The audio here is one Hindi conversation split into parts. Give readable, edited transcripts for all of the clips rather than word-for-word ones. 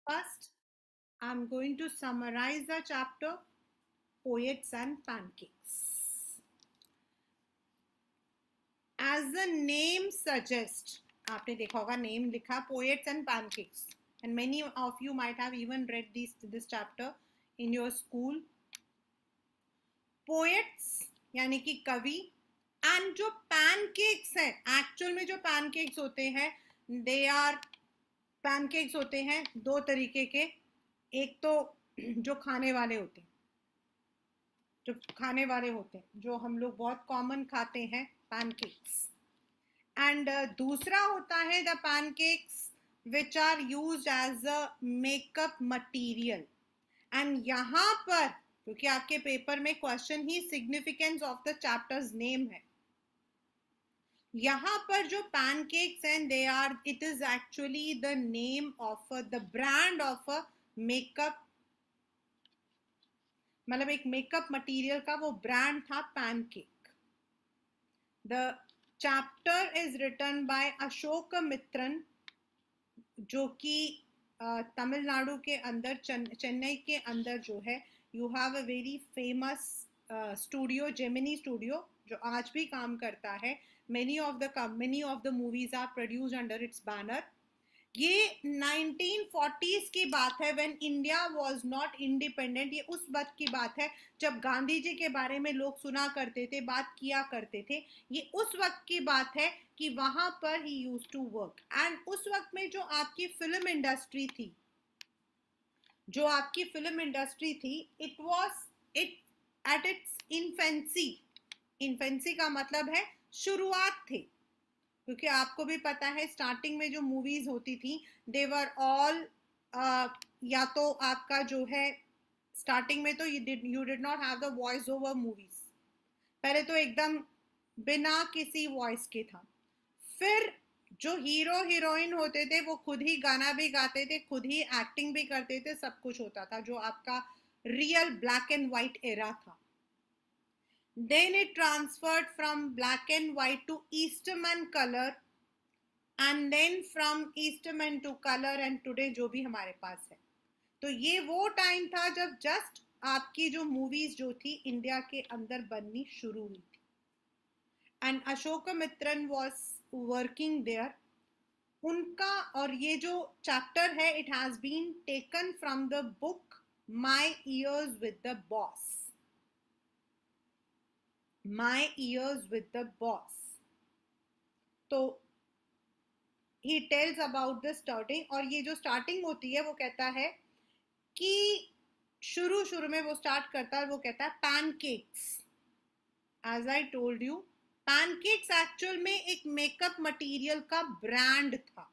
First, I'm going to summarize the chapter Poets and Pancakes. As the name suggests, आपने देखा होगा name लिखा Poets and Pancakes, and many of you might have even read this chapter in your school. Poets यानी कि कवि, and जो pancakes हैं, actual में जो pancakes होते हैं, they are pancakes होते हैं दो तरीके के. एक तो जो खाने वाले होते हैं, जो हम लोग बहुत कॉमन खाते हैं पैनकेक्स, एंड दूसरा होता है the pancakes which are used as a makeup material. And यहाँ पर क्योंकि आपके पेपर में क्वेश्चन ही significance of the chapters name है, यहाँ पर जो पैनकेक्स हैं they are, it is actually the name of the brand of a makeup, मतलब एक मेकअप मटेरियल का वो ब्रांड था pancake. The chapter is written by Ashok Mitran, जो कि तमिलनाडु के अंदर चेन्नई के अंदर जो है, you have a very famous studio, Gemini studio, जो आज भी काम करता है. many of the movies are produced under its banner. ये 1940s की बात है, when India was not independent. ये उस वक्त की बात है जब गांधी जी के बारे में लोग सुना करते थे, बात किया करते थे. ये उस वक्त की बात है कि वहां पर he used to work. And उस वक्त में जो आपकी फिल्म इंडस्ट्री थी, it was at its infancy. Infancy का मतलब है शुरुआत थे, क्योंकि आपको भी पता है स्टार्टिंग में जो मूवीज होती थी दे वर ऑल, या तो आपका जो है स्टार्टिंग में तो you did not have the voice over movies. पहले तो एकदम बिना किसी वॉइस के था. फिर जो हीरो हीरोइन होते थे वो खुद ही गाना भी गाते थे, खुद ही एक्टिंग भी करते थे, सब कुछ होता था, जो आपका real black and white era था. Then it transferred from black and white to Eastman color, and then from Eastman to color, and today जो भी हमारे पास है. तो ये वो टाइम था जब जस्ट आपकी जो मूवीज जो थी इंडिया के अंदर बननी शुरू हुई थी. And Ashok Mitran was working there. उनका, और ये जो चैप्टर है it has been taken from the book My Years with the Boss. My years with the boss. तो he tells about the starting, और ये जो स्टार्टिंग होती है वो कहता है कि शुरू में वो स्टार्ट करता है, वो कहता है pancakes. As I told you, pancakes actual में एक मेकअप मटेरियल का ब्रांड था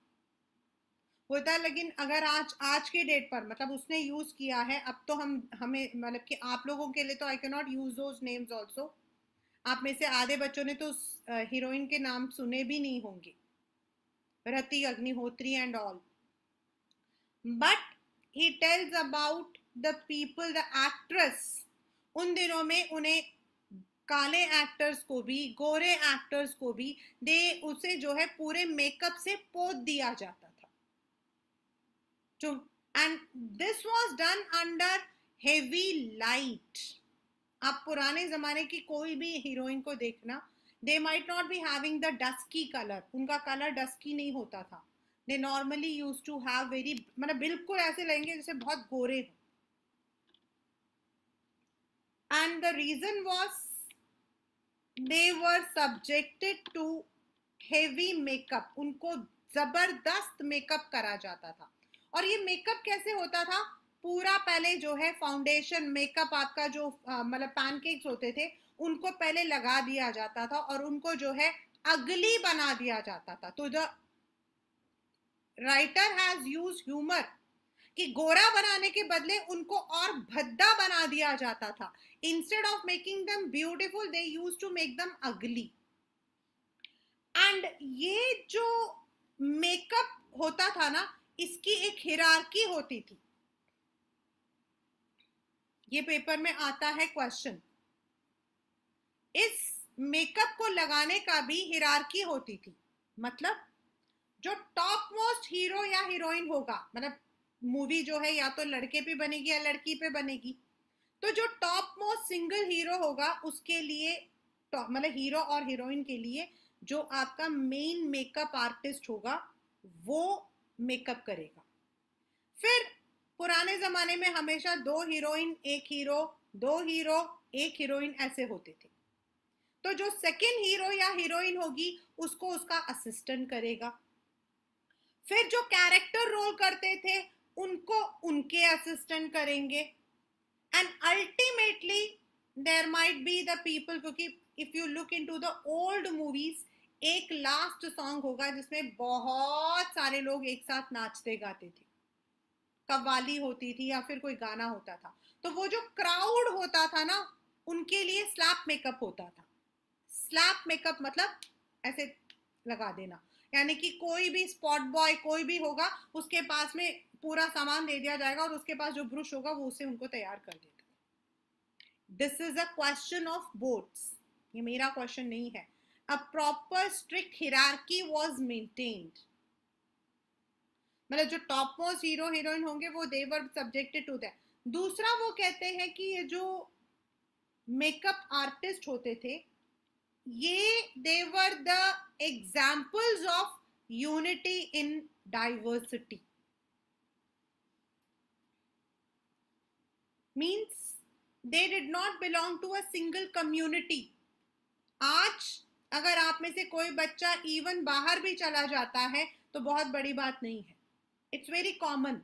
होता. लेकिन अगर आज के डेट पर मतलब उसने यूज किया है, अब तो हमें मतलब कि आप लोगों के लिए तो I can not use those names also. आप में से आधे बच्चों ने तो हीरोइन के नाम सुने भी नहीं होंगे, Rati Agnihotri and all. But he tells about the people, the actress. उन दिनों में उन्हें काले एक्टर्स को भी, गोरे एक्टर्स को भी उसे जो है पूरे मेकअप से पोत दिया जाता था. And this was done under heavy light. आप पुराने जमाने की कोई भी हीरोइन को देखना, they might not be having the dusky colour. उनका कलर डस्की नहीं होता था. They normally use to have very, मतलब बिल्कुल ऐसे लगेंगे जैसे बहुत गोरे हो. And the reason was they were subjected to heavy makeup. उनको जबरदस्त मेकअप करा जाता था. और ये मेकअप कैसे होता था? पूरा पहले जो है फाउंडेशन मेकअप आपका जो मतलब पैनकेक्स होते थे उनको पहले लगा दिया जाता था और उनको जो है अगली बना दिया जाता था. तो the writer has used humour कि गोरा बनाने के बदले उनको और भद्दा बना दिया जाता था. Instead of making them beautiful they used to make them ugly. And ये जो मेकअप होता था ना, इसकी एक हिरार्की होती थी. ये पेपर में आता है क्वेश्चन. इस मेकअप को लगाने का भी हिरार्की होती थी. मतलब जो टॉप मोस्ट हीरो या हीरोइन होगा, मतलब मूवी जो है या तो लड़के पे बनेगी या लड़की पे बनेगी। तो जो टॉप मोस्ट सिंगल हीरो होगा उसके लिए, मतलब हीरो और हीरोइन के लिए जो आपका मेन मेकअप आर्टिस्ट होगा वो मेकअप करेगा। फिर पुराने जमाने में हमेशा 2 हीरोइन 1 हीरो, 2 हीरो 1 हीरोइन ऐसे होते थे। तो जो सेकंड हीरो या हीरोइन होगी उसको उसका असिस्टेंट करेगा। फिर जो कैरेक्टर रोल करते थे उनको उनके असिस्टेंट करेंगे। And ultimately there might be the people, क्योंकि if you look into the old movies एक लास्ट सॉन्ग होगा जिसमें बहुत सारे लोग एक साथ नाचते गाते थे, कव्वाली होती थी या फिर कोई गाना होता था। तो वो जो क्राउड होता था ना उनके लिए स्लैप मेकअप होता था। स्लैप मेकअप मतलब ऐसे लगा देना, यानी कि कोई भी स्पॉट बॉय कोई भी होगा उसके पास में पूरा सामान दे दिया जाएगा और उसके पास जो ब्रश होगा वो उसे उनको तैयार कर देगा। This is a question of boards, ये मेरा क्वेश्चन नहीं है। A proper strict hierarchy was maintained, मतलब जो टॉप मोस्ट हीरो हीरोइन होंगे वो दे वर सब्जेक्टेड टू दैट। दूसरा वो कहते हैं कि ये जो मेकअप आर्टिस्ट होते थे ये they were the examples of unity in diversity. Means they did not belong to a single community. आज अगर आप में से कोई बच्चा इवन बाहर भी चला जाता है तो बहुत बड़ी बात नहीं है, it's very common,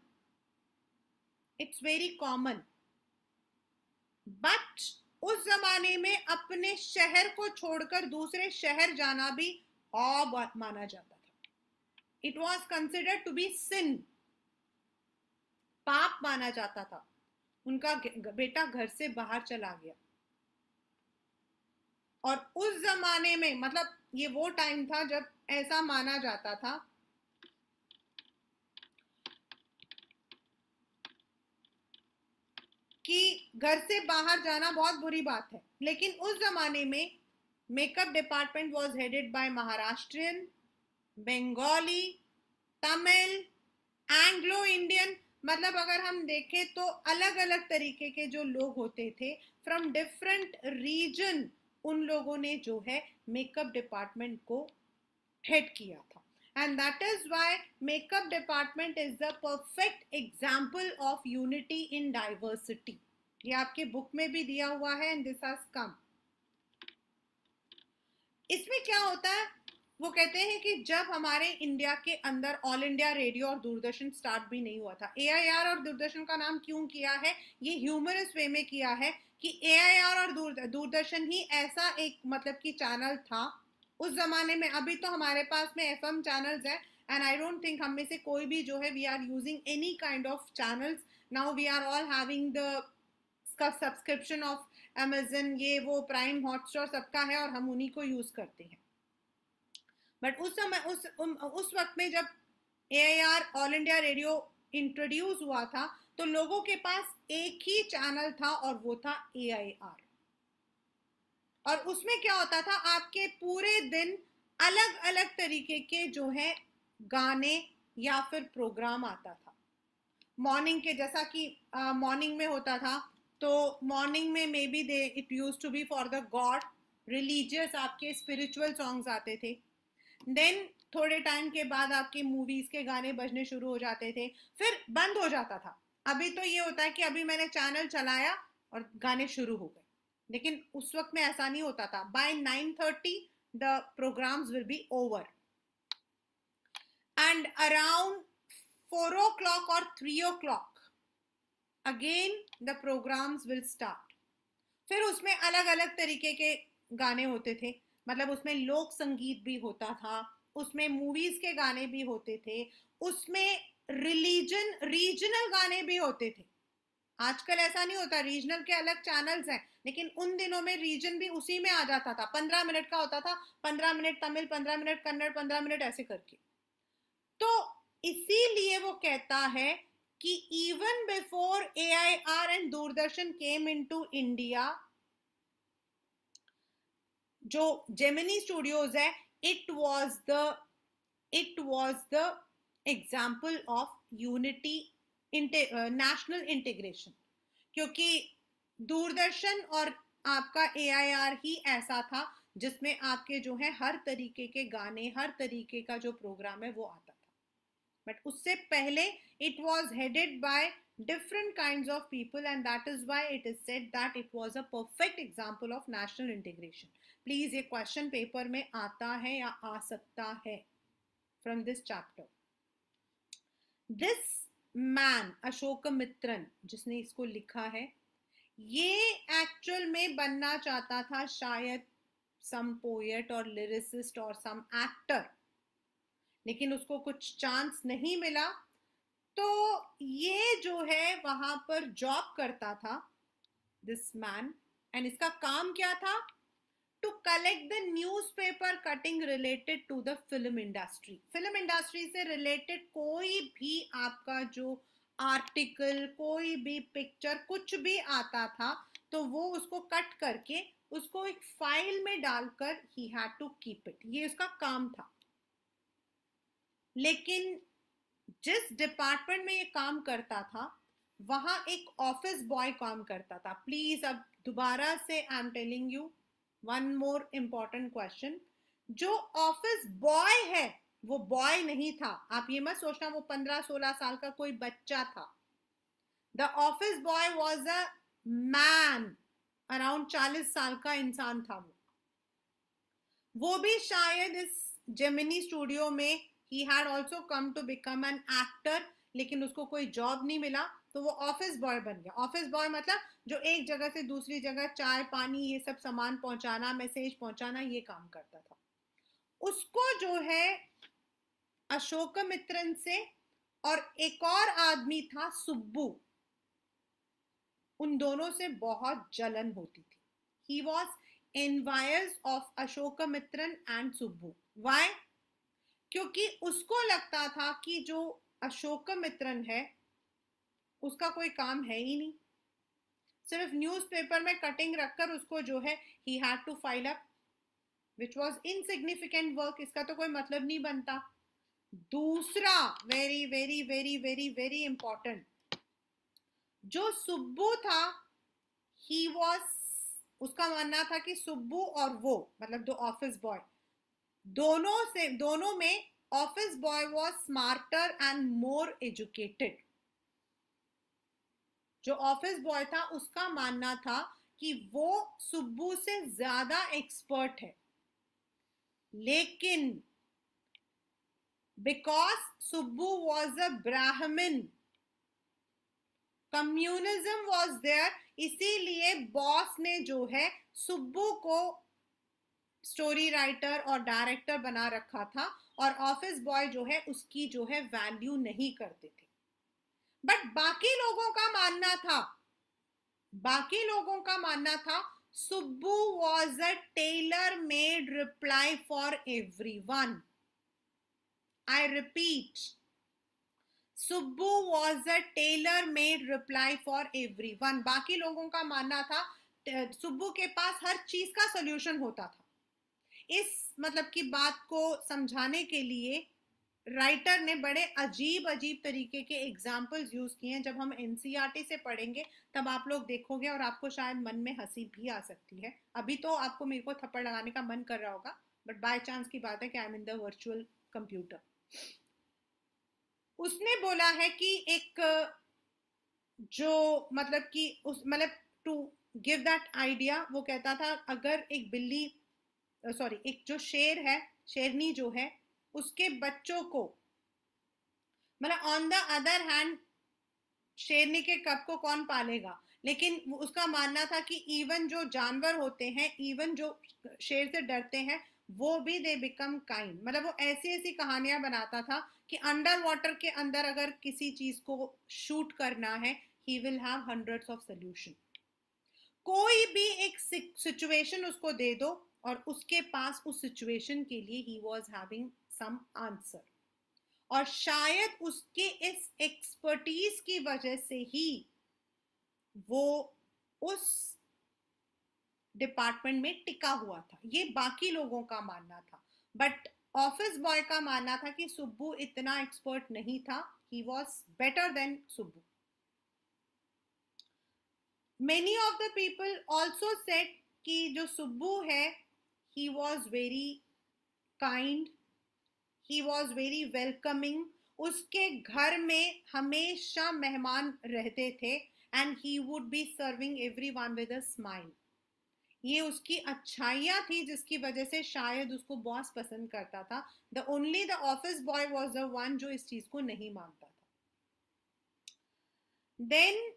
it's very common. But उस जमाने में अपने शहर को छोड़कर दूसरे शहर जाना भी बात माना जाता था। It was considered to be sin, पाप माना जाता था। उनका बेटा घर से बाहर चला गया। और उस जमाने में मतलब ये वो टाइम था जब ऐसा माना जाता था कि घर से बाहर जाना बहुत बुरी बात है। लेकिन उस जमाने में makeup department was headed by Maharashtrian, Bengali, Tamil, Anglo Indian, मतलब अगर हम देखें तो अलग अलग तरीके के जो लोग होते थे फ्रॉम डिफरेंट रीजन, उन लोगों ने जो है मेकअप डिपार्टमेंट को हेड किया था। And that is why makeup department is the perfect example of unity in diversity. ये आपके बुक में भी दिया हुआ है and this has come. इसमें क्या होता है, वो कहते हैं कि जब हमारे इंडिया के अंदर ऑल इंडिया रेडियो और दूरदर्शन स्टार्ट भी नहीं हुआ था, AIR और दूरदर्शन का नाम क्यों किया है, ये ह्यूमरस वे में किया है कि AIR और दूरदर्शन ही ऐसा एक मतलब कि चैनल था उस जमाने में। अभी तो हमारे पास में FM चैनल्स है एंड आई डोंट थिंक हम में से कोई भी जो है we are using any kind of channels now. We are all having the subscription of Amazon, ये वो प्राइम हॉटस्टार सबका है और हम उन्हीं को यूज करते हैं। बट उस समय उस वक्त में जब AIR all India radio introduce हुआ था तो लोगों के पास एक ही चैनल था और वो था AIR। और उसमें क्या होता था, आपके पूरे दिन अलग अलग तरीके के जो है गाने या फिर प्रोग्राम आता था। मॉर्निंग के जैसा कि मॉर्निंग में होता था तो मॉर्निंग में maybe they it use to be for the god, religious आपके स्पिरिचुअल सॉन्ग्स आते थे। देन थोड़े टाइम के बाद आपके मूवीज के गाने बजने शुरू हो जाते थे, फिर बंद हो जाता था। अभी तो ये होता है कि अभी मैंने चैनल चलाया और गाने शुरू हो गए, लेकिन उस वक्त में ऐसा नहीं होता था। By 9:30 the programs will be over and around 4 o'clock और 3 o'clock again the programs will start. फिर उसमें अलग अलग तरीके के गाने होते थे, मतलब उसमें लोक संगीत भी होता था, उसमें मूवीज के गाने भी होते थे, उसमें रीजनल गाने भी होते थे। आजकल ऐसा नहीं होता, रीजनल के अलग चैनल्स हैं, लेकिन उन दिनों में रीजन भी उसी में आ जाता था। 15 मिनट का होता था, 15 minute Tamil, 15 minute Kannada, 15 minute ऐसे करके। तो इसीलिए वो कहता है कि even before AIR and Doordarshan came into India, जो जेमिनी स्टूडियोज है, it was the example of unity national integration, क्योंकि दूरदर्शन और आपका AIR ही ऐसा था जिसमें आपके जो है हर तरीके के गाने, हर तरीके का जो प्रोग्राम है वो आता था. बट उससे पहले it was headed by different kinds of people, and that is why it is said that it was a perfect example of national integration. Please, ये क्वेश्चन पेपर में आता है या आ सकता है from this chapter. This man Ashokamitran जिसने इसको लिखा है, ये एक्चुअल में बनना चाहता था शायद सम पोएट और लिरिसिस्ट और सम एक्टर, लेकिन उसको कुछ चांस नहीं मिला. तो ये जो है वहां पर जॉब करता था, दिस मैन, एंड इसका काम क्या था? To collect the newspaper cutting related to the film industry. Film industry से रिलेटेड कोई भी आपका जो आर्टिकल, कोई भी पिक्चर, कुछ भी आता था तो वो उसको कट करके उसको एक फाइल में डालकर ही हैड टू कीप इट. ये उसका काम था. लेकिन जिस डिपार्टमेंट में ये काम करता था वहां एक ऑफिस बॉय काम करता था. प्लीज, अब दोबारा से I am telling you one more important question. जो ऑफिस बॉय है वो बॉय नहीं था. आप ये मत सोचना वो 15-16 साल का कोई बच्चा था. The office boy was a man, around 40 साल का इंसान था. वो भी शायद इस जेमिनी स्टूडियो में he had also come to become an actor, लेकिन उसको कोई जॉब नहीं मिला तो वो ऑफिस बॉय बन गया. ऑफिस बॉय मतलब जो एक जगह से दूसरी जगह चाय पानी ये सब सामान पहुंचाना, मैसेज पहुंचाना, ये काम करता था. उसको जो है अशोकमित्रन से और एक और आदमी था सुब्बू, उन दोनों से बहुत जलन होती थी. he was envious of Ashokamitran and Subbu. why? क्योंकि उसको लगता था कि जो अशोकमित्रन है उसका कोई काम है ही नहीं, सिर्फ न्यूज़पेपर में कटिंग रखकर उसको जो है he had to file up, which was insignificant work. इसका तो कोई मतलब नहीं बनता. दूसरा very very very very very important, जो सुब्बू था, he was, उसका मानना था कि सुब्बू और वो मतलब दो ऑफिस बॉय, दोनों में office boy was smarter and more educated. जो ऑफिस बॉय था उसका मानना था कि वो सुब्बू से ज्यादा एक्सपर्ट है. लेकिन बिकॉज सुब्बू वॉज अ ब्राह्मण, कम्युनिज्म वॉज देयर, इसीलिए बॉस ने जो है सुब्बू को स्टोरी राइटर और डायरेक्टर बना रखा था और ऑफिस बॉय जो है उसकी जो है वैल्यू नहीं करते थे. बट बाकी लोगों का मानना था Subbu was a tailor made reply for everyone. I repeat, Subbu was a tailor made reply for everyone. बाकी लोगों का मानना था सुब्बू के पास हर चीज का सोल्यूशन होता था. इस मतलब की बात को समझाने के लिए राइटर ने बड़े अजीब अजीब तरीके के एग्जाम्पल्स यूज किए हैं. जब हम NCERT से पढ़ेंगे तब आप लोग देखोगे और आपको शायद मन में हंसी भी आ सकती है. अभी तो आपको मेरे को थप्पड़ लगाने का मन कर रहा होगा, बट बाय चांस की बात है कि I am in the virtual computer. उसने बोला है कि एक जो मतलब कि उस मतलब टू गिव दैट आइडिया, वो कहता था अगर एक बिल्ली एक जो शेर है, शेरनी जो है, उसके बच्चों को मतलब ऑन द अदर हैंड शेरनी के कब को कौन पालेगा, लेकिन उसका मानना था कि इवन जो जानवर होते हैं, इवन जो शेर से डरते हैं, वो भी दे बिकम काइंड. मतलब वो ऐसी ऐसी कहानियां बनाता था कि अंडर वाटर के अंदर अगर किसी चीज को शूट करना है, he will have hundreds of solution. कोई भी एक सिचुएशन उसको दे दो और उसके पास उस सिचुएशन के लिए ही वॉज हैविंग सम आंसर. और शायद उसके इस एक्सपर्टीज की वजह से ही वो उस डिपार्टमेंट में टिका हुआ था. ये बाकी लोगों का मानना था. बट ऑफिस बॉय का मानना था कि सुब्बू इतना एक्सपर्ट नहीं था, he was better than Subbu. Many of the people also said कि जो सुब्बू है he was very kind, he was very welcoming, उसके घर में हमेशा मेहमान रहते थे and he would be serving everyone with a smile. ये उसकी अच्छाइयाँ थी जिसकी वजह से शायद उसको बॉस पसंद करता था. The only the office boy was the one जो इस चीज को नहीं मानता था. देन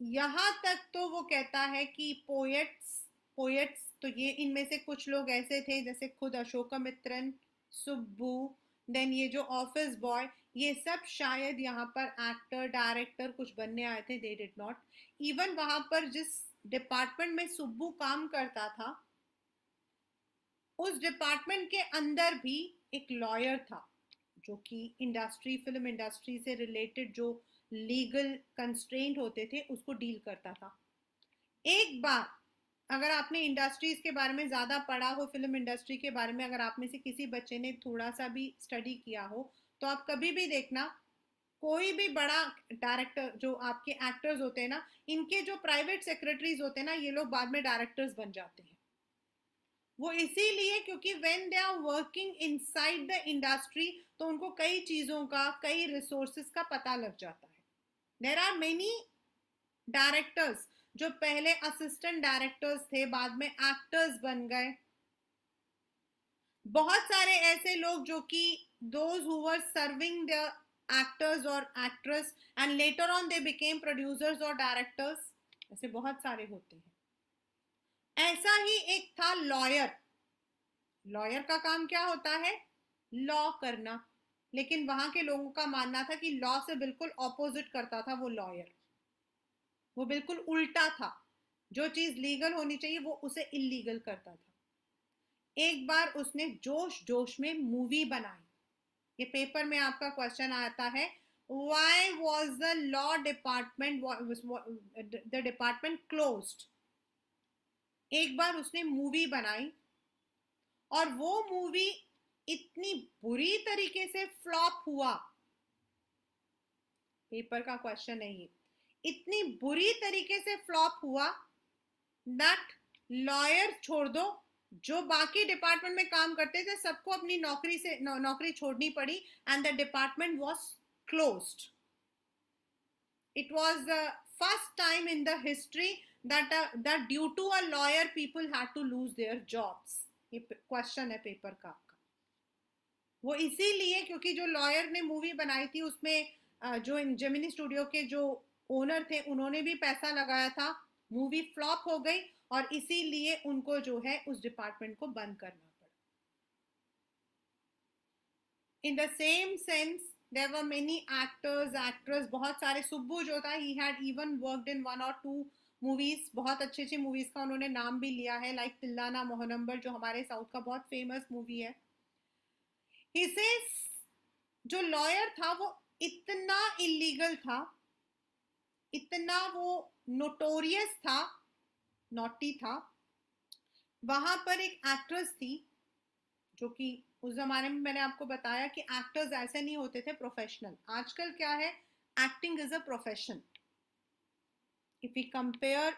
यहां तक तो वो कहता है कि पोएट्स तो ये इनमें से कुछ लोग ऐसे थे जैसे खुद अशोकमित्रन, सुब्बू, देन ये जो ऑफिस बॉय, ये सब शायद यहाँ पर एक्टर डायरेक्टर कुछ बनने आए थे. दे डिड नॉट. इवन वहां पर जिस डिपार्टमेंट में सुब्बू काम करता था उस डिपार्टमेंट के अंदर भी एक लॉयर था जो कि फिल्म इंडस्ट्री से रिलेटेड जो लीगल कंस्ट्रेंट होते थे उसको डील करता था. एक बार अगर आपने इंडस्ट्रीज के बारे में ज्यादा पढ़ा हो, फिल्म इंडस्ट्री के बारे में अगर आप में से किसी बच्चे ने थोड़ा सा भी स्टडी किया हो, तो आप कभी भी देखना कोई भी बड़ा डायरेक्टर, जो आपके एक्टर्स होते हैं ना, इनके जो प्राइवेट सेक्रेटरीज होते हैं ना, ये लोग बाद में डायरेक्टर्स बन जाते हैं. वो इसीलिए क्योंकि when they are working inside the industry तो उनको कई चीजों का, कई रिसोर्सेज का पता लग जाता है. देयर आर मेनी डायरेक्टर्स जो पहले असिस्टेंट डायरेक्टर्स थे, बाद में एक्टर्स बन गए. बहुत सारे ऐसे लोग जो कि those who were serving the actors or actress and later on they became producers or directors, ऐसे बहुत सारे होते हैं. ऐसा ही एक था लॉयर. लॉयर का काम क्या होता है? लॉ करना. लेकिन वहां के लोगों का मानना था कि लॉ से बिल्कुल ऑपोजिट करता था वो लॉयर. वो बिल्कुल उल्टा था. जो चीज लीगल होनी चाहिए वो उसे इलीगल करता था. एक बार उसने जोश जोश में मूवी बनाई. ये पेपर में आपका क्वेश्चन आता है, why was the law department the department closed. एक बार उसने मूवी बनाई और वो मूवी इतनी बुरी तरीके से फ्लॉप हुआ. पेपर का क्वेश्चन है ये. इतनी बुरी तरीके से फ्लॉप हुआ दैट लॉयर छोड़ दो, जो बाकी डिपार्टमेंट में काम करते थे सबको अपनी नौकरी छोड़नी पड़ी and the department was closed. It was the first time in the history that due to a lawyer people had to lose their jobs. ये क्वेश्चन है पेपर का आपका. वो इसीलिए क्योंकि जो लॉयर ने मूवी बनाई थी उसमें जो जेमिनी स्टूडियो के जो ओनर थे उन्होंने भी पैसा लगाया था. मूवी फ्लॉप हो गई और इसीलिए उनको जो है उस डिपार्टमेंट को बंद करना पड़ा. In the same sense there were many actors, actresses, बहुत सारे. सुब्बू जो था he had even worked in 1 or 2 movies. बहुत अच्छी अच्छी मूवीज का उन्होंने नाम भी लिया है, लाइक तिल्लाना मोहनंबर जो हमारे साउथ का बहुत फेमस मूवी है. इसे जो लॉयर था वो इतना इलीगल था, इतना वो नोटोरियस था, नॉटी था. वहां पर एक एक्ट्रेस थी जो कि उस जमाने में मैंने आपको बताया कि एक्टर्स ऐसे नहीं होते थे प्रोफेशनल. आजकल क्या है, acting is a profession. If we compare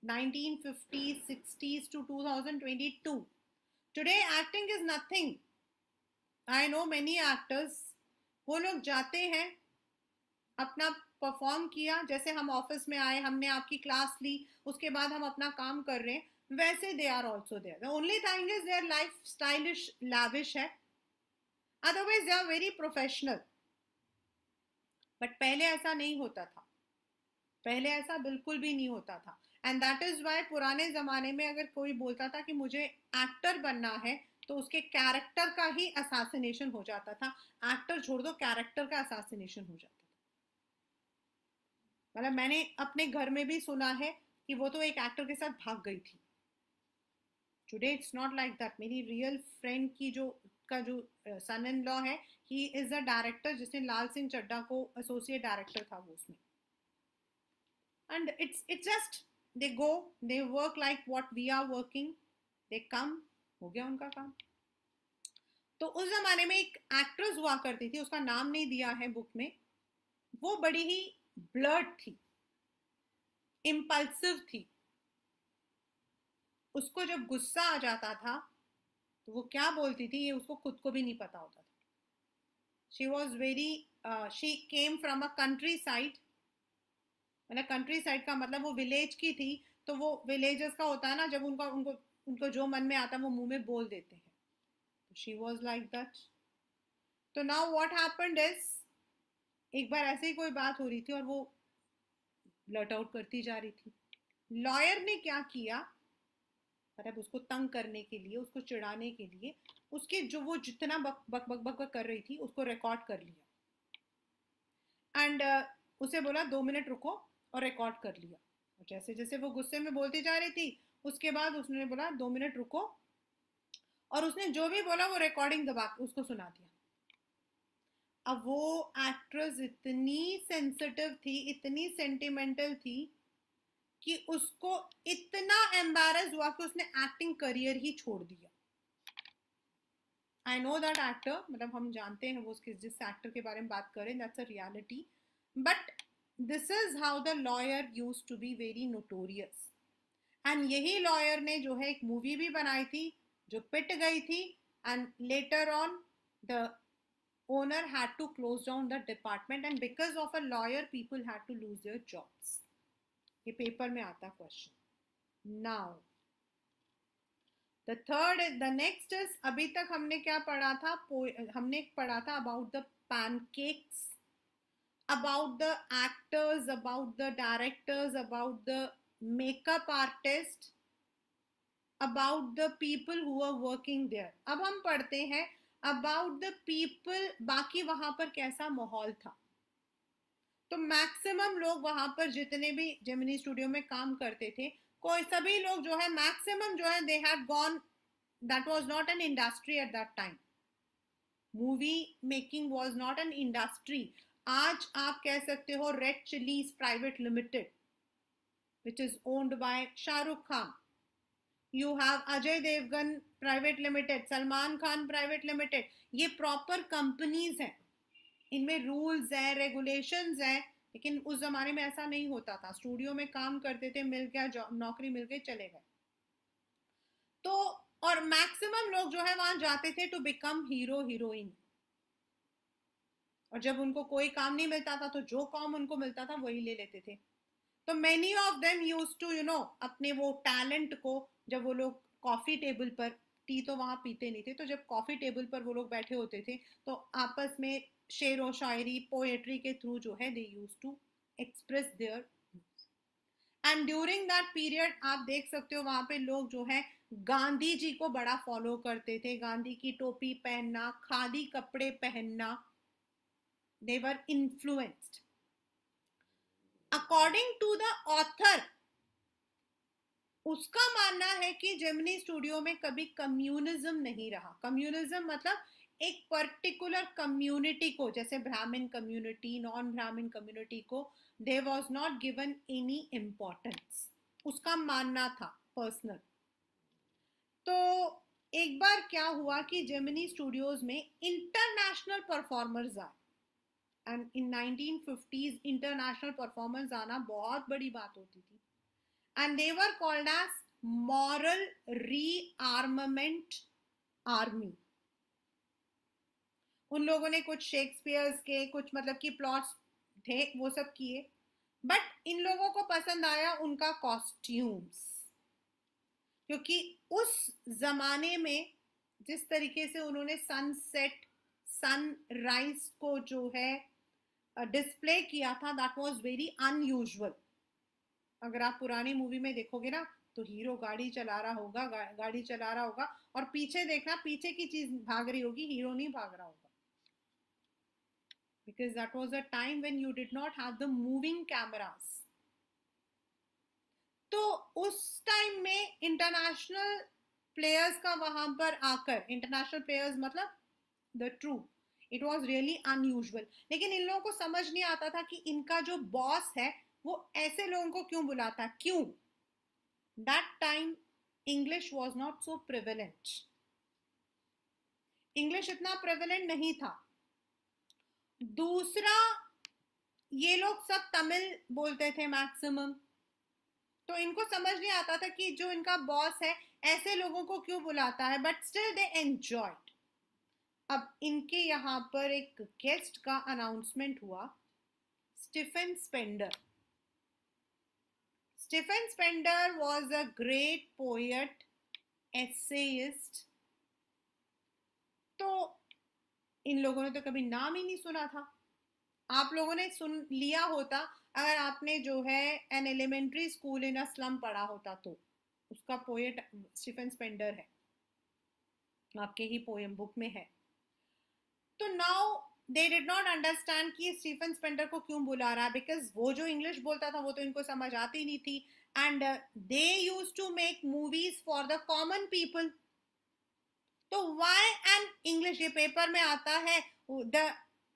1950s, 60s to 2022, today acting is nothing. I know many actors, वो लोग जाते हैं, अपना परफॉर्म किया, जैसे हम ऑफिस में आए, हमने आपकी क्लास ली, उसके बाद हम अपना काम कर रहे हैं, वैसे they are also there. The only thing is their life stylish, lavish है, otherwise they are very professional. But पहले ऐसा नहीं होता था. पहले ऐसा बिल्कुल भी नहीं होता था. एंड दैट इज वाई पुराने जमाने में अगर कोई बोलता था कि मुझे एक्टर बनना है तो उसके कैरेक्टर का ही असैसिनेशन हो जाता था. एक्टर छोड़ दो, कैरेक्टर का असैसिनेशन हो जाता था. मतलब मैंने अपने घर में भी सुना है कि वो तो एक एक्टर के साथ भाग गई थी. Today it's not like that. मेरी रियल फ्रेंड की जो सन इन लॉ है, ही इज अ डायरेक्टर जिसने लाल सिंह चड्ढा को एसोसिएट डायरेक्टर था वो उसमें. And it's just they go, they work like what we are working, they come, हो गया उनका काम. तो उस जमाने में एक एक्ट्रेस हुआ करती थी, उसका नाम नहीं दिया है बुक में. वो बड़ी ही ब्लर्ट थी, इम्पल्सिव थी। उसको जब गुस्सा आ जाता था तो वो क्या बोलती थी ये उसको खुद को भी नहीं पता होता था। She was very, she came from a country side, मतलब कंट्री साइड का मतलब वो विलेज की थी। तो वो विलेजर्स का होता है ना, जब उनका उनको उनको जो मन में आता है वो मुंह में बोल देते हैं। तो शी वॉज लाइक दैट। तो नाउ व्हाट हैपेंड इज, एक बार ऐसे ही कोई बात हो रही थी और वो ब्लर्ट आउट करती जा रही थी। लॉयर ने क्या किया, मतलब उसको तंग करने के लिए, उसको चिढ़ाने के लिए, उसके जो वो जितना बक बक बक बक, बक कर रही थी उसको रिकॉर्ड कर लिया। एंड उसे बोला 2 मिनट रुको, और रिकॉर्ड कर लिया। और जैसे जैसे वो गुस्से में बोलती जा रही थी, उसके बाद उसने बोला 2 मिनट रुको, और उसने जो भी बोला वो रिकॉर्डिंग दबा के उसको सुना दिया। अब वो एक्ट्रेस इतनी सेंसिटिव थी, इतनी सेंटिमेंटल थी कि उसको इतना एम्बैरस हुआ कि उसने एक्टिंग करियर ही छोड़ दिया। आई नो दैट एक्टर, मतलब हम जानते हैं वो जिस एक्टर के बारे में बात करें, that's a reality. But this is how the lawyer use to be very notorious. And यही लॉयर ने जो है एक मूवी भी बनाई थी जो पिट गई थी, and later on the owner had to close down the department, and because of a lawyer people had to lose their jobs. ये पेपर में आता question. Now the next is, अभी तक हमने क्या पढ़ा था, हमने पढ़ा था about the pancakes, about the actors, about the directors, about the makeup artist, about the people who are working there. अब हम पढ़ते हैं about the people, बाकी वहां पर कैसा माहौल था। तो मैक्सिमम लोग वहां पर जितने भी जेमिनी स्टूडियो में काम करते थे, कोई सभी लोग जो है मैक्सिमम जो है they had gone, that was not an industry at that time. Movie making was not an industry. आज आप कह सकते हो Red Chillies Private Limited which is owned by Shahrukh Khan, you have Ajay Devgn Private Limited, Salman Khan Private Limited. ये प्रॉपर कंपनीज हैं, इनमें रूल्स हैं, रेगुलेशंस हैं। लेकिन उस जमाने में ऐसा नहीं होता था, स्टूडियो में काम करते थे, मिल गया नौकरी मिल गई, चले गए। तो और मैक्सिमम लोग जो है वहां जाते थे टू बिकम हीरो हीरोइन, और जब उनको कोई काम नहीं मिलता था तो जो काम उनको मिलता था वही ले लेते थे। तो many of them use to अपने वो टैलेंट को, जब वो लोग कॉफी टेबल पर, टी तो वहां पीते नहीं थे, तो जब कॉफी टेबल पर वो लोग बैठे होते थे तो आपस में शेर व शायरी, पोएट्री के थ्रू जो है they use to express their. And during that period आप देख सकते हो वहां पे लोग जो है गांधी जी को बड़ा फॉलो करते थे, गांधी की टोपी पहनना, खादी कपड़े पहनना, they were influenced. According to the author, उसका मानना है कि जेमिनी स्टूडियो में कभी कम्युनिज्म नहीं रहा। कम्युनिज्म मतलब एक पर्टिकुलर कम्युनिटी को, जैसे ब्राह्मण कम्युनिटी, नॉन ब्राह्मण कम्युनिटी को, they was not given any importance, उसका मानना था पर्सनल। तो एक बार क्या हुआ कि जेमिनी स्टूडियोज में इंटरनेशनल परफॉर्मर्स आए, and in 1950s international performers आना बहुत बड़ी बात होती थी, and they were called as moral rearmament army. उन लोगों ने कुछ शेक्सपियर्स के कुछ मतलब कि प्लॉट्स थे वो सब किए, बट इन लोगों को पसंद आया उनका कॉस्ट्यूम्स, क्योंकि उस जमाने में जिस तरीके से उन्होंने सनसेट सनराइज को जो है डिस्प्ले किया था, दैट वाज वेरी अनयूजुअल। अगर आप पुरानी मूवी में देखोगे ना तो हीरो गाड़ी चला रहा होगा, गाड़ी चला रहा होगा, और पीछे देखना, पीछे की चीज भाग रही होगी, हीरो नहीं भाग रहा होगा, because that was a time when you did not have the moving cameras. तो उस टाइम में इंटरनेशनल प्लेयर्स का वहां पर आकर, इंटरनेशनल प्लेयर्स मतलब the troupe, it was really unusual. लेकिन इन लोगों को समझ नहीं आता था कि इनका जो बॉस है वो ऐसे लोगों को क्यों बुलाता, क्यों। That time English was not so prevalent, English इतना प्रिवेलेंट नहीं था। दूसरा, ये लोग सब तमिल बोलते थे मैक्सिमम, तो इनको समझ नहीं आता था कि जो इनका बॉस है ऐसे लोगों को क्यों बुलाता है, बट स्टिल दे एंजॉयड। अब इनके यहाँ पर एक गेस्ट का अनाउंसमेंट हुआ, Stephen Spender. Stephen Spender was a great poet, essayist। तो इन लोगों ने तो कभी नाम ही नहीं सुना था। आप लोगों ने सुन लिया होता अगर आपने जो है an elementary school in a slum पढ़ा होता, तो उसका पोएट स्टीफन स्पेंडर है, आपके ही पोएम बुक में है। तो now they did not understand कि स्टीफन स्पेंडर को क्यों बुला रहा है, बिकॉज वो जो इंग्लिश बोलता था वो तो इनको समझ आती नहीं थी। And they use to make movies for the common people. तो वाई एन इंग्लिश, ये पेपर में आता है, the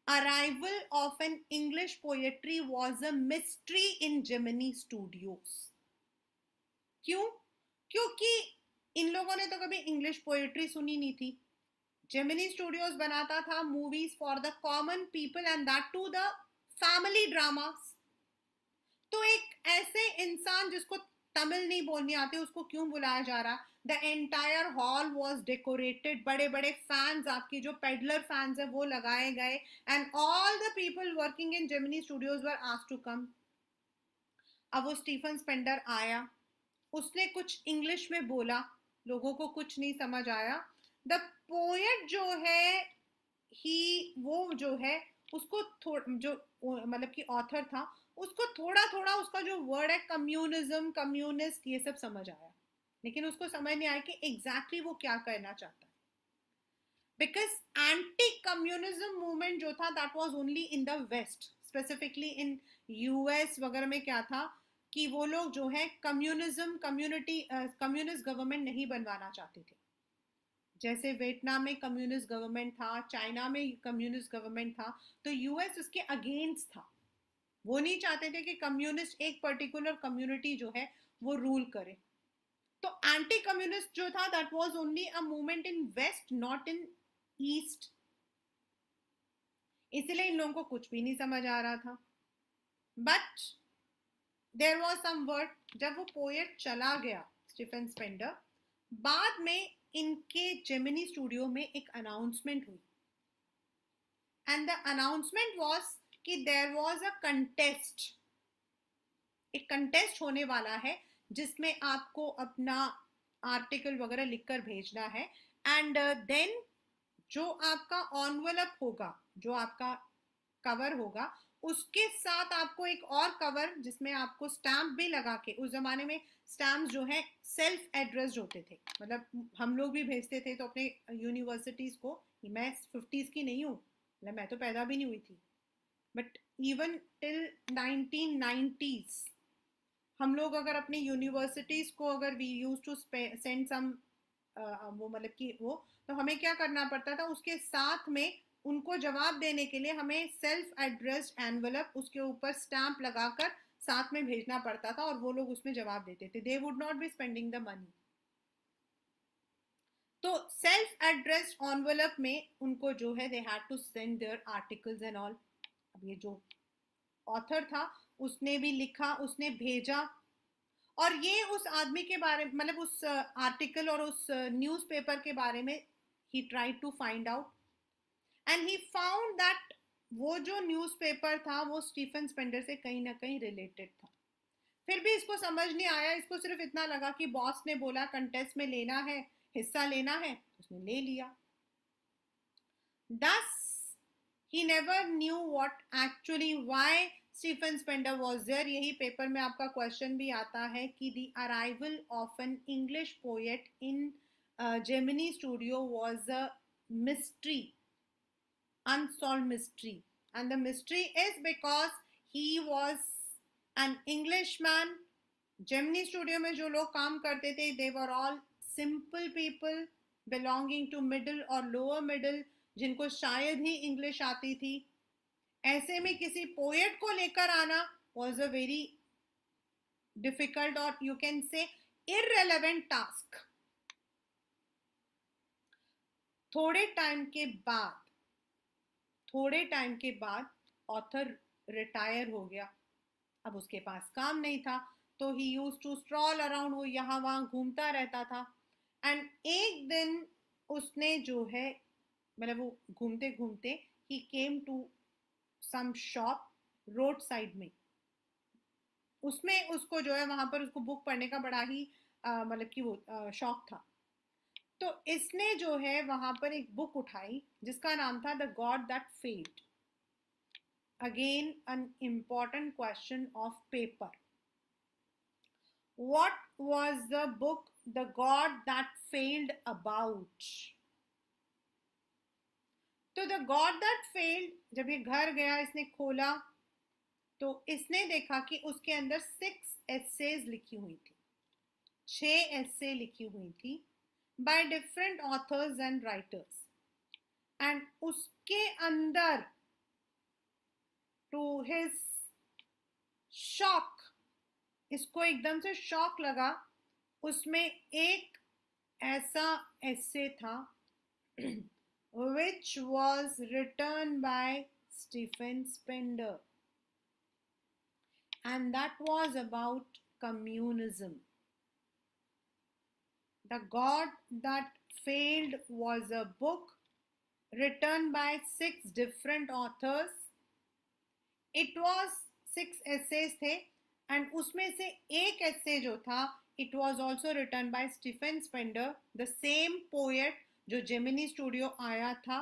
arrival of an English poetry was a mystery in Gemini Studios. क्यों? क्योंकि इन लोगों ने तो कभी इंग्लिश पोएट्री सुनी नहीं थी। जेमिनी स्टूडियोज बनाता था movies for the common people and that to the family dramas. तो एक ऐसे इंसान जिसको तमिल नहीं बोलनी आती उसको क्यों बुलाया जा रहा? The entire hall was decorated, बड़े बड़े फैंस, आपकी जो पेडलर फैंस है वो लगाए गए, and all the people working in Gemini Studios were asked to come. अब वो स्टीफन स्पेंडर आया, उसने कुछ इंग्लिश में बोला, लोगों को कुछ नहीं समझ आया। द पोएट जो है ही, वो जो है उसको जो मतलब कि ऑथर था, उसको थोड़ा थोड़ा उसका जो वर्ड है कम्युनिज्म, कम्युनिस्ट, ये सब समझ आया, लेकिन उसको समझ नहीं आया कि एग्जैक्टली वो क्या करना चाहता है। बिकॉज एंटी कम्युनिज्म मूवमेंट जो था that was only in the West, specifically in US वगैरह में क्या था कि वो लोग जो है कम्युनिज्म, कम्युनिस्ट गवर्नमेंट नहीं बनवाना चाहते थे। जैसे वियतनाम में कम्युनिस्ट गवर्नमेंट था, चाइना में कम्युनिस्ट गवर्नमेंट था, तो यूएस उसके अगेंस्ट था। वो नहीं चाहते थे कि कम्युनिस्ट एक पर्टिकुलर कम्युनिटी जो है वो रूल करे। तो एंटी कम्युनिस्ट जो था that was only a movement in West, not in East. इसलिए इन लोगों को कुछ भी नहीं समझ आ रहा था। But there was some word, जब वो पोएट चला गया स्टीफन स्पेंडर, बाद में इनके जेमिनी स्टूडियो में एक अनाउंसमेंट हुई, एंड द अनाउंसमेंट वाज कि देयर वाज अ कंटेस्ट, एक कंटेस्ट होने वाला है जिसमें आपको अपना आर्टिकल वगैरह लिखकर भेजना है, एंड देन जो आपका ऑनवेलप होगा, जो आपका कवर होगा, उसके साथ आपको एक और कवर जिसमें आपको स्टैम्प भी लगा के, उस जमाने में स्टैम्प जो है सेल्फ एड्रेस्ड होते थे, मतलब हम लोग भी भेजते थे तो अपने यूनिवर्सिटीज को। मैं 50s की नहीं हूँ, मतलब मैं तो पैदा भी नहीं हुई थी, बट इवन टिल 1990s हम लोग अगर अपनी यूनिवर्सिटीज को अगर we use to send some वो मतलब कि वो, तो हमें क्या करना पड़ता था, उसके साथ में उनको जवाब देने के लिए हमें सेल्फ एड्रेस्ड एनवलप, उसके ऊपर स्टैंप लगाकर साथ में भेजना पड़ता था, और वो लोग उसमें जवाब देते थे। They would not be spending the money. तो सेल्फ एड्रेस्ड एनवलप में उनको जो है they had to send their articles and all. अब ये जो ऑथर था उसने भी लिखा, उसने भेजा, और ये उस आदमी के बारे में, मतलब उस आर्टिकल और उस न्यूज़पेपर के बारे में he tried to find out, and he found that वो जो न्यूज़पेपर था वो स्टीफन स्पेंडर से कहीं ना कहीं रिलेटेड था। फिर भी इसको समझ नहीं आया, इसको सिर्फ इतना लगा कि बॉस ने बोला कंटेस्ट में लेना है, हिस्सा लेना है, उसने ले लिया। Thus, he never knew what actually why Stephen Spender was there. यही पेपर में आपका क्वेश्चन भी आता है कि the arrival of an English poet in Gemini Studio was a mystery, unsolved mystery, and the mystery is because he was an Englishman. Gemini Studio में जो लोग काम करते थे they were all simple people belonging to middle or lower middle, जिनको शायद ही इंग्लिश आती थी। ऐसे में किसी पोएट को लेकर आना वॉज अ वेरी डिफिकल्ट और you can say irrelevant task. थोड़े टाइम के बाद ऑथर रिटायर हो गया, अब उसके पास काम नहीं था, तो ही यूज टू स्ट्रॉल अराउंड, वो यहाँ वहाँ घूमता रहता था। एंड एक दिन उसने जो है, मतलब वो घूमते घूमते ही came to some shop road side में, उसमें उसको जो है वहां पर उसको बुक पढ़ने का बड़ा ही मतलब कि वो शौक था। तो इसने जो है वहां पर एक बुक उठाई जिसका नाम था the God that failed. Again an important question of paper, what was the book the god that failed about? तो द गॉड दैट फेल्ड, जब ये घर गया इसने खोला तो इसने देखा कि उसके अंदर 6 एसेज लिखी हुई थी, 6 एसे लिखी हुई थी by different authors and writers. And उसके अंदर टू हिज शॉक, इसको एकदम से शॉक लगा, उसमें एक ऐसा एसे था which was written by Stephen Spender, and that was about communism. The God That Failed was a book written by 6 different authors. It was 6 essays थे, and उसमें से एक essay जो था, it was also written by Stephen Spender, the same poet जो जेमिनी स्टूडियो आया था,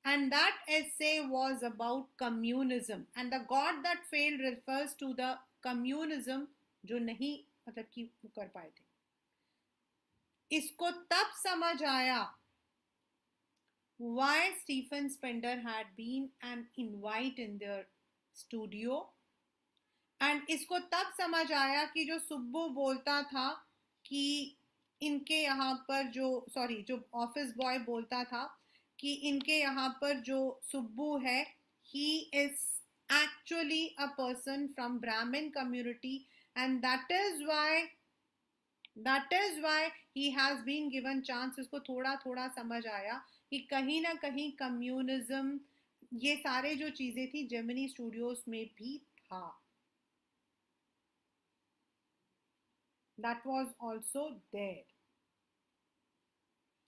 and that essay was about communism, and the God That Failed refers to the communism जो नहीं मतलब कि कर पाए थे। इसको तब समझ आया why Stephen Spender had been an invite in their studio, and इसको तब समझ आया कि जो सुब्बू बोलता था कि इनके यहाँ पर जो ऑफिस बॉय बोलता था कि इनके यहाँ पर जो सुब्बू है, he is actually a person from Brahmin community, and that is why he has been given chance। इसको थोड़ा थोड़ा समझ आया कि कहीं ना कहीं कम्युनिज्म, ये सारे जो चीजें थी जेमिनी स्टूडियोज में भी था। That was also there.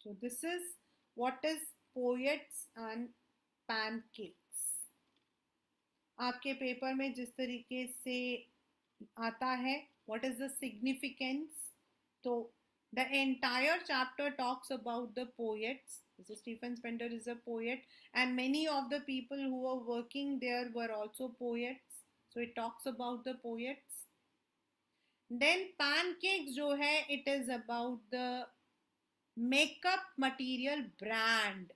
So this is what is poets and pancakes। आपके पेपर में जिस तरीके से आता है what is the significance, तो the entire chapter talks about the poets. So Stephen Spender is a poet, and many of the people who were working there were also poets, so it talks about the poets. Then pancakes जो है, it is about the makeup material brand.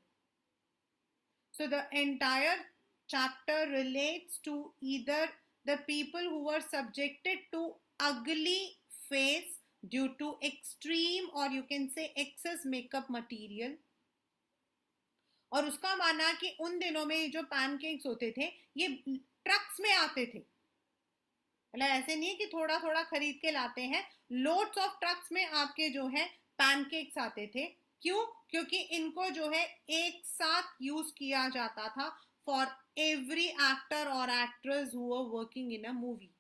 So the entire chapter relates to either the people who were subjected to ugly face due to extreme or you can say excess makeup material, और उसका माना कि उन दिनों में जो पैनकेक्स होते थे ये ट्रक्स में आते थे, मतलब ऐसे नहीं है कि थोड़ा थोड़ा खरीद के लाते हैं, लोड्स ऑफ ट्रक्स में आपके जो है पैनकेक्स आते थे। क्यों? क्योंकि इनको जो है एक साथ यूज किया जाता था फॉर एवरी एक्टर और actress who were working in a movie.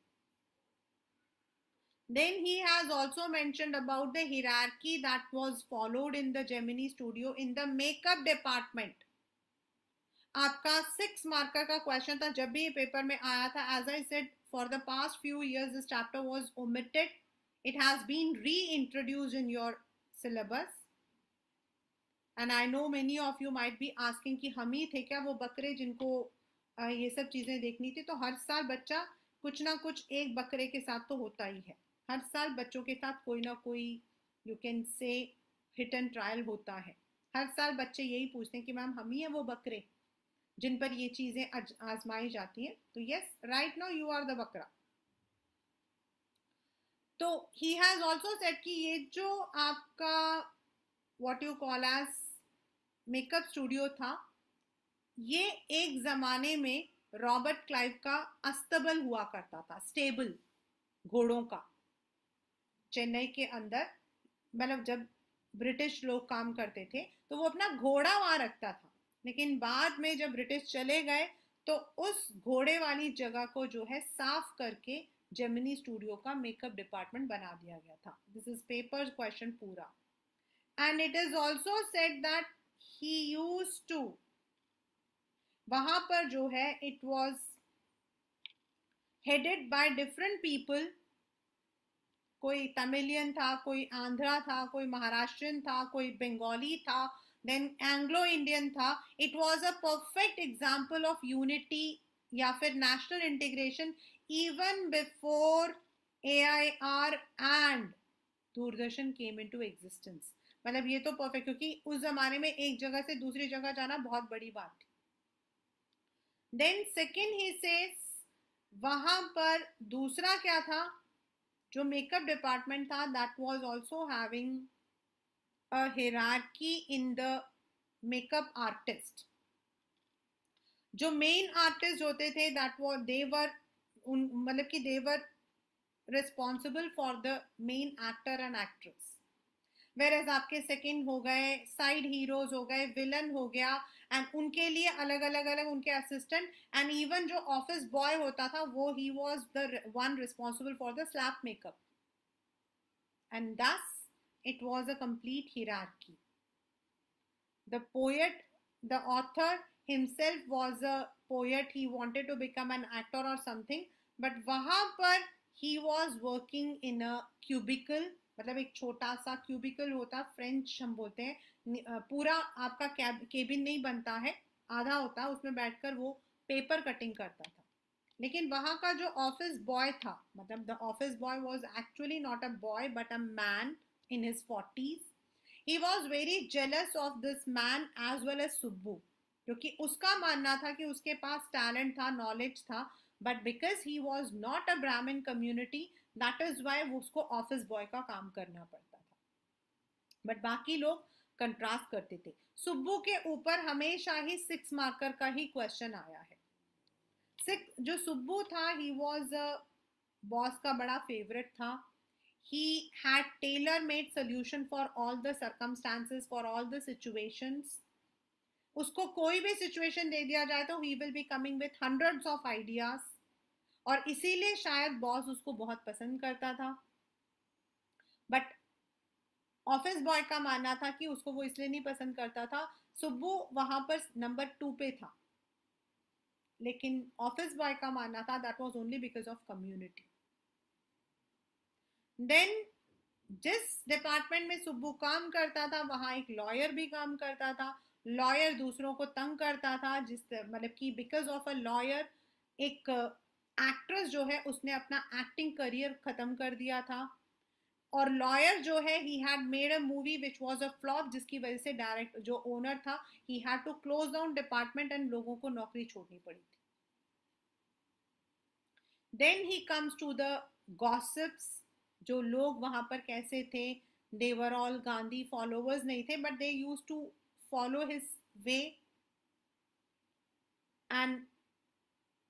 Then he has also mentioned about the hierarchy that was followed in the Gemini studio in the makeup department. आपका 6 मार्कर का क्वेश्चन था जब भी ये पेपर में आया था। As I said, for the past few years this chapter was omitted. It has been reintroduced in your syllabus. And I know many of you might be asking कि हम ही थे क्या वो बकरे जिनको ये सब चीजें देखनी थी? तो हर साल बच्चा कुछ ना कुछ एक बकरे के साथ तो होता ही है। हर साल बच्चों के साथ कोई ना कोई you can say hit and trial होता है। हर साल बच्चे यही पूछते हैं कि मैम हम ही हैं वो बकरे जिन पर ये चीजें आजमाई जाती हैं। तो yes, right now you are the bakra. तो ही हैज ऑल्सो सेड कि ये जो आपका what you call as makeup studio था, ये एक जमाने में रॉबर्ट क्लाइव का अस्तबल हुआ करता था, स्टेबल घोड़ों का, चेन्नई के अंदर। मतलब जब ब्रिटिश लोग काम करते थे तो वो अपना घोड़ा वहां रखता था, लेकिन बाद में जब ब्रिटिश चले गए तो उस घोड़े वाली जगह को जो है साफ करके जेमिनी स्टूडियो का मेकअप डिपार्टमेंट बना दिया गया था. दिस इज पेपर क्वेश्चन पूरा. And it is also said that he use to, वहां पर जो है it was headed by different people. कोई तमिलियन था, कोई आंध्रा था, कोई महाराष्ट्रियन था, कोई बंगाली था, देन एंग्लो इंडियन था. It was a perfect example of unity या फिर national integration even before AIR and Doordarshan came into existence. मतलब ये तो परफेक्ट, क्योंकि उस जमाने में एक जगह से दूसरी जगह जाना बहुत बड़ी बात थी. देन सेकेंड ही सेज, वहां पर दूसरा क्या था, जो मेकअप डिपार्टमेंट था, that was also having a hierarchy in the makeup artist. जो मेन आर्टिस्ट होते थे, दैट वाज दे वर, मतलब कि they were responsible for the main actor and actress. Whereas आपके सेकंड हो गए, साइड हीरोज हो गए, विलन हो गया, एंड उनके लिए अलग अलग उनके असिस्टेंट, एंड इवन जो ऑफिस बॉय होता था वो he was the one responsible for the slap makeup. And thus it was a complete hierarchy. The poet, the author himself was a poet. He wanted to become an actor or something, but वहां पर he was working in a cubicle. मतलब एक छोटा सा क्यूबिकल होता, फ्रेंच हम बोलते हैं, पूरा आपका केबिन नहीं बनता है, आधा होता है, उसमें बैठकर वो पेपर कटिंग करता था. लेकिन वहां का जो ऑफिस बॉय था, मतलब the office boy was actually not a boy but a man in his 40s. He was very jealous of this man as well as Subbu, क्योंकि उसका मानना था कि उसके पास टैलेंट था, नॉलेज था, but because he was not a Brahmin community, that is why उसको ऑफिस बॉय का काम करना पड़ता था. बट बाकी लोग कंट्रास्ट करते थे. सुब्बू के ऊपर हमेशा ही 6 मार्कर का ही क्वेश्चन आया है. जो सुब्बू था, ही वॉज बॉस का बड़ा फेवरेट था. he had tailor made solution for all the circumstances, for all the situations. उसको कोई भी सिचुएशन दे दिया जाए तो he will be coming with hundreds of ideas, और इसीलिए शायद बॉस उसको बहुत पसंद करता था. बट ऑफिस बॉय का मानना था कि उसको वो इसलिए नहीं पसंद करता था. सुब्बू वहां पर नंबर 2 पे था, लेकिन ऑफिस बॉय का मानना था that was only because of community. Then जिस डिपार्टमेंट में सुब्बू काम करता था, वहां एक लॉयर भी काम करता था. लॉयर दूसरों को तंग करता था, जिस मतलब कि बिकॉज ऑफ अ लॉयर एक एक्ट्रेस जो है उसने अपना एक्टिंग करियर खत्म कर दिया था. और लॉयर जो है, he had made a movie which was a flop, जिसकी वजह से डायरेक्ट जो ओनर था, he had to close down department and लोगों को नौकरी छोड़नी पड़ी थी. Then he comes to the gossips. जो लोग वहां पर कैसे थे, they were all Gandhi followers नहीं थे, but they use to follow his way. And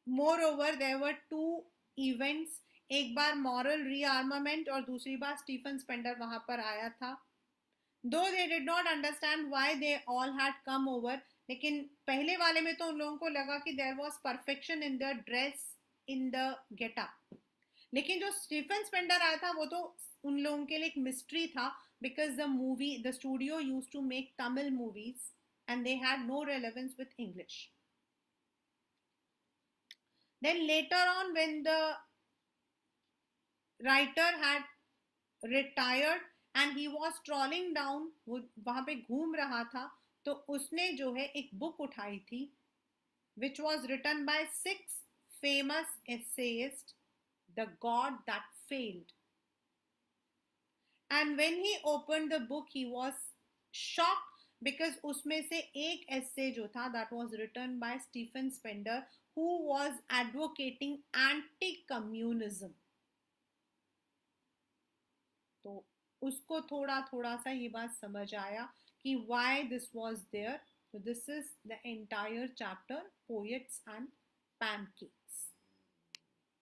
moreover there were 2 events. एक बार मॉरल रीआर्मामेंट और दूसरी बार स्टीफन स्पेंडर वहां पर आया था. दो दे did not understand why they all had come over. लेकिन पहले वाले में तो उन लोगों को लगा कि there was perfection in the dress, in the getup. लेकिन जो स्टीफन स्पेंडर आया था वो तो उन लोगों के लिए एक मिस्ट्री था, because the studio used to make Tamil movies and they had no relevance with English. Then later on when the writer had retired and he was trolling down, वो वहां पे घूम रहा था, तो उसने जो है एक बुक उठाई थी which was written by 6 famous essayists, The God That Failed. And when he opened the book, he was shocked because उसमें से एक essay जो था, that was written by Stephen Spender, who was advocating anti-communism. तो उसको थोड़ा थोड़ा सा ये बात समझ आया कि why this was there. So this is the entire chapter, Poets and Pancakes.